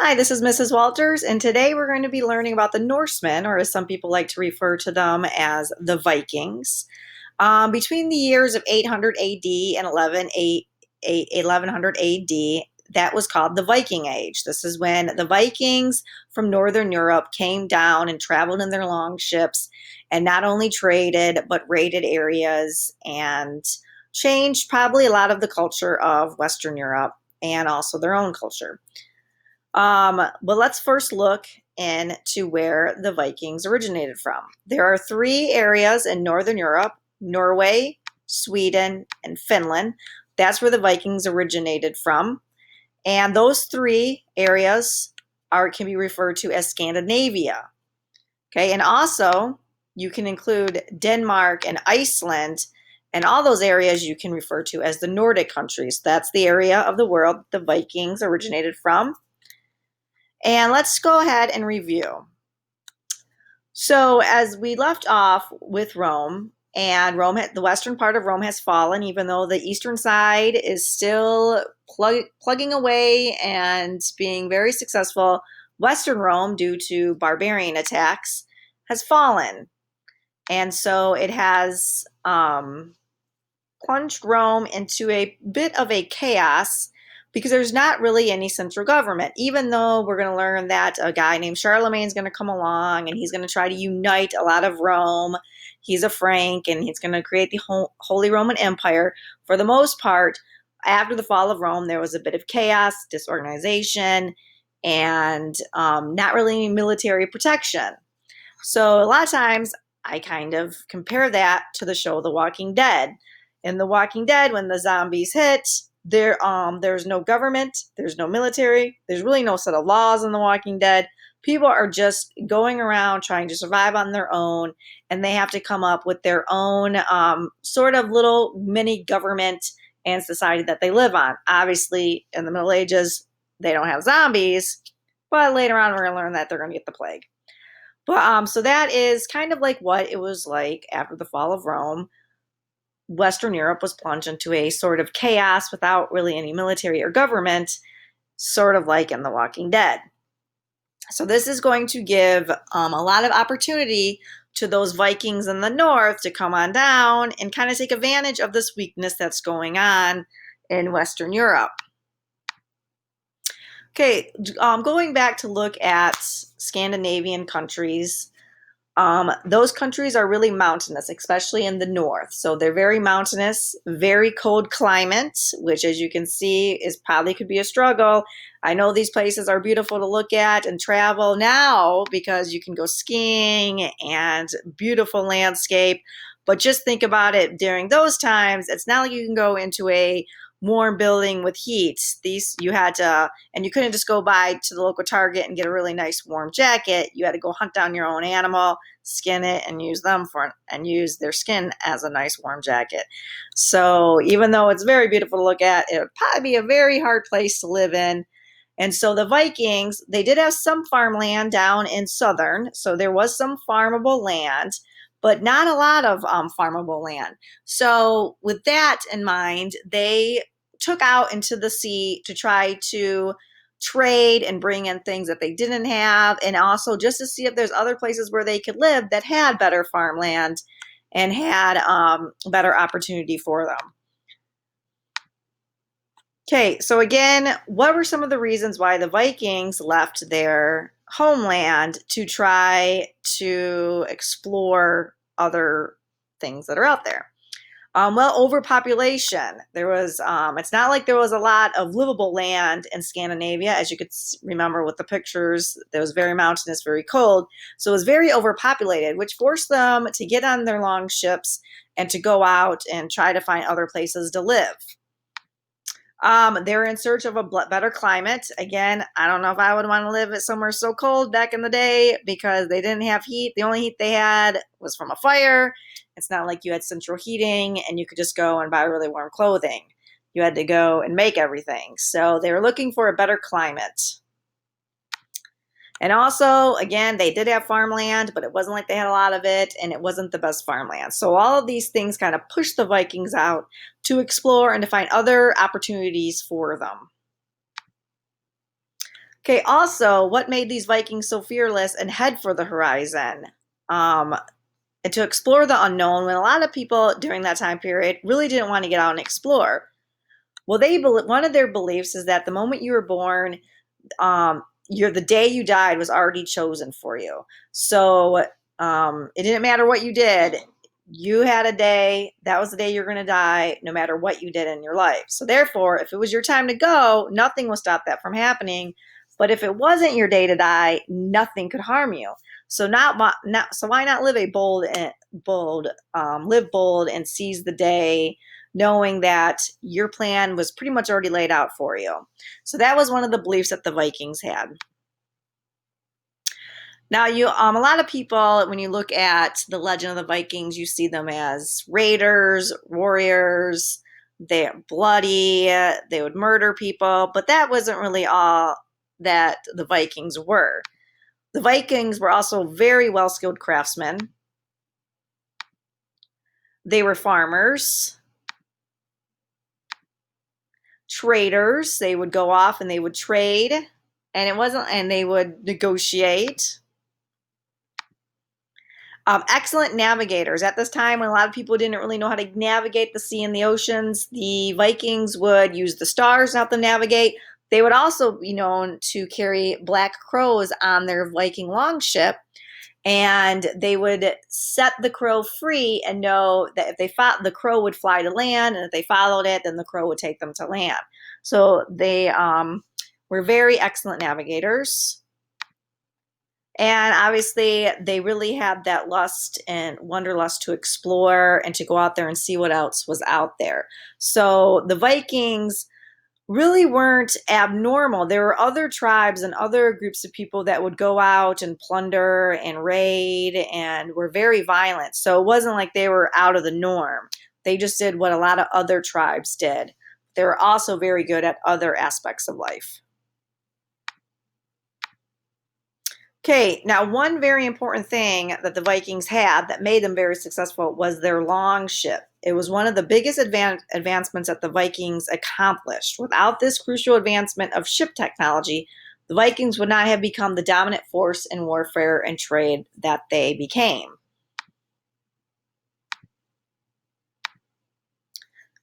Hi, this is Mrs. Walters, and today we're going to be learning about the Norsemen, or as some people like to refer to them as the Vikings. Between the years of 800 AD and 1100 AD, that was called the Viking Age. This is when the Vikings from Northern Europe came down and traveled in their longships and not only traded, but raided areas and changed probably a lot of the culture of Western Europe and also their own culture. But let's first look into where the Vikings originated from. There are three areas in Northern Europe: Norway, Sweden, and Finland. That's where the Vikings originated from. And those three areas can be referred to as Scandinavia. Okay, and also you can include Denmark and Iceland, and all those areas you can refer to as the Nordic countries. That's the area of the world the Vikings originated from. And let's go ahead and review. So as we left off with Rome, and the western part of Rome has fallen, even though the eastern side is still plugging away and being very successful. Western Rome, due to barbarian attacks, has fallen. And so it has plunged Rome into a bit of a chaos, because there's not really any central government, even though we're going to learn that a guy named Charlemagne is going to come along and he's going to try to unite a lot of Rome. He's a Frank and he's going to create the Holy Roman Empire. For the most part, after the fall of Rome, there was a bit of chaos, disorganization, and not really any military protection. So a lot of times I kind of compare that to the show The Walking Dead. In The Walking Dead, when the zombies hit, there's no government, there's no military, there's really no set of laws in The Walking Dead. People are just going around trying to survive on their own, and they have to come up with their own sort of little mini government and society that they live on. Obviously, in the Middle Ages, they don't have zombies, but later on we're going to learn that they're going to get the plague. But so that is kind of like what it was like after the fall of Rome. Western Europe was plunged into a sort of chaos without really any military or government, sort of like in The Walking Dead. So this is going to give a lot of opportunity to those Vikings in the north to come on down and kind of take advantage of this weakness that's going on in Western Europe. Okay, going back to look at Scandinavian countries. Those countries are really mountainous, especially in the north. So they're very mountainous, very cold climate, which, as you can see, is probably could be a struggle. I know these places are beautiful to look at and travel now because you can go skiing and beautiful landscape. But just think about it during those times. It's not like you can go into a warm building with heat. You had to, and you couldn't just go by to the local Target and get a really nice warm jacket. You had to go hunt down your own animal, skin it, and use their skin as a nice warm jacket. So even though it's very beautiful to look at, it would probably be a very hard place to live in. And so the Vikings, they did have some farmland down in southern, so there was some farmable land, but not a lot of farmable land. So with that in mind, they took out into the sea to try to trade and bring in things that they didn't have, and also just to see if there's other places where they could live that had better farmland and had better opportunity for them. Okay, so again, what were some of the reasons why the Vikings left their homeland to try to explore other things that are out there? Well, overpopulation. There was, it's not like there was a lot of livable land in Scandinavia, as you could remember with the pictures. It was very mountainous, very cold. So it was very overpopulated, which forced them to get on their long ships and to go out and try to find other places to live. They were in search of a better climate. Again, I don't know if I would want to live somewhere so cold back in the day, because they didn't have heat. The only heat they had was from a fire. It's not like you had central heating and you could just go and buy really warm clothing. You had to go and make everything. So they were looking for a better climate. And also, again, they did have farmland, but it wasn't like they had a lot of it, and it wasn't the best farmland. So all of these things kind of pushed the Vikings out to explore and to find other opportunities for them. Okay, also, what made these Vikings so fearless and head for the horizon? Um, and to explore the unknown when a lot of people during that time period really didn't want to get out and explore. Well, one of their beliefs is that the moment you were born, the day you died was already chosen for you. So it didn't matter what you did. You had a day, that was the day you're going to die, no matter what you did in your life. So therefore, if it was your time to go, nothing will stop that from happening. But if it wasn't your day to die, nothing could harm you. So so why not live a live bold and seize the day, knowing that your plan was pretty much already laid out for you. So that was one of the beliefs that the Vikings had. Now, a lot of people, when you look at the legend of the Vikings, you see them as raiders, warriors. They're bloody. They would murder people, but that wasn't really all that the Vikings were. The Vikings were also very well-skilled craftsmen. They were farmers, traders. They would go off and they would trade, and they would negotiate. Excellent navigators. At this time, when a lot of people didn't really know how to navigate the sea and the oceans, the Vikings would use the stars to help them navigate. They would also be known to carry black crows on their Viking longship, and they would set the crow free and know that if they fought, the crow would fly to land, and if they followed it, then the crow would take them to land. So they were very excellent navigators. And obviously, they really had that lust and wanderlust to explore and to go out there and see what else was out there. So the Vikings really weren't abnormal. There were other tribes and other groups of people that would go out and plunder and raid and were very violent. So it wasn't like they were out of the norm. They just did what a lot of other tribes did. They were also very good at other aspects of life. Okay, now one very important thing that the Vikings had that made them very successful was their longship. It was one of the biggest advancements that the Vikings accomplished. Without this crucial advancement of ship technology, the Vikings would not have become the dominant force in warfare and trade that they became.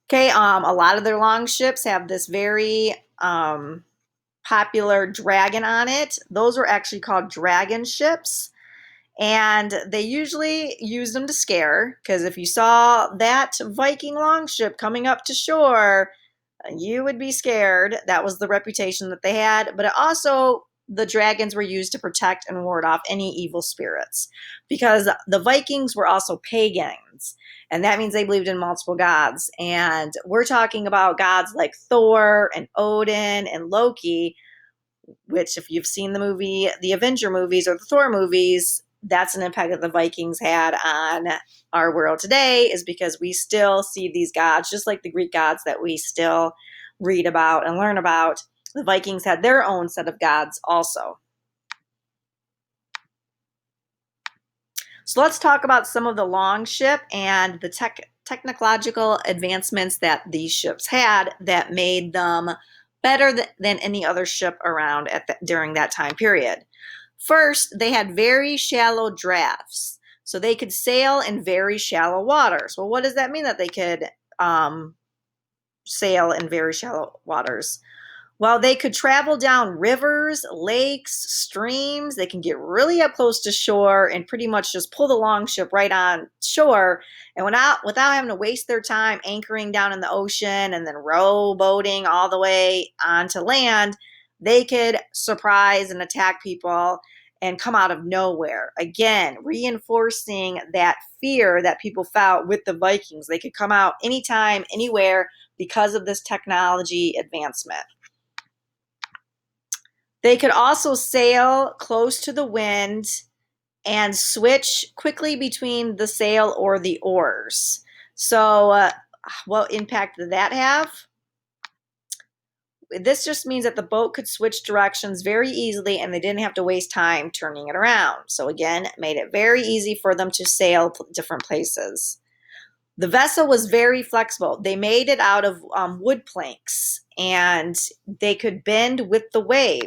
Okay, a lot of their longships have this very popular dragon on it. Those were actually called dragon ships. And they usually use them to scare, because if you saw that Viking longship coming up to shore, you would be scared. That was the reputation that they had. But the dragons were used to protect and ward off any evil spirits, because the Vikings were also pagans. And that means they believed in multiple gods. And we're talking about gods like Thor and Odin and Loki, which, if you've seen the Avenger movies or the Thor movies, that's an impact that the Vikings had on our world today, is because we still see these gods, just like the Greek gods that we still read about and learn about. The Vikings had their own set of gods also. So let's talk about some of the longship and the technological advancements that these ships had that made them better than any other ship around during that time period. First, they had very shallow drafts, so they could sail in very shallow waters. Well, what does that mean, that they could sail in very shallow waters? Well, they could travel down rivers, lakes, streams. They can get really up close to shore and pretty much just pull the longship right on shore, and without having to waste their time anchoring down in the ocean and then rowboating all the way onto land. They could surprise and attack people and come out of nowhere. Again, reinforcing that fear that people felt with the Vikings. They could come out anytime, anywhere, because of this technology advancement. They could also sail close to the wind and switch quickly between the sail or the oars. So what impact did that have? This just means that the boat could switch directions very easily, and they didn't have to waste time turning it around. So again, it made it very easy for them to sail different places. The vessel was very flexible. They made it out of wood planks, and they could bend with the wave.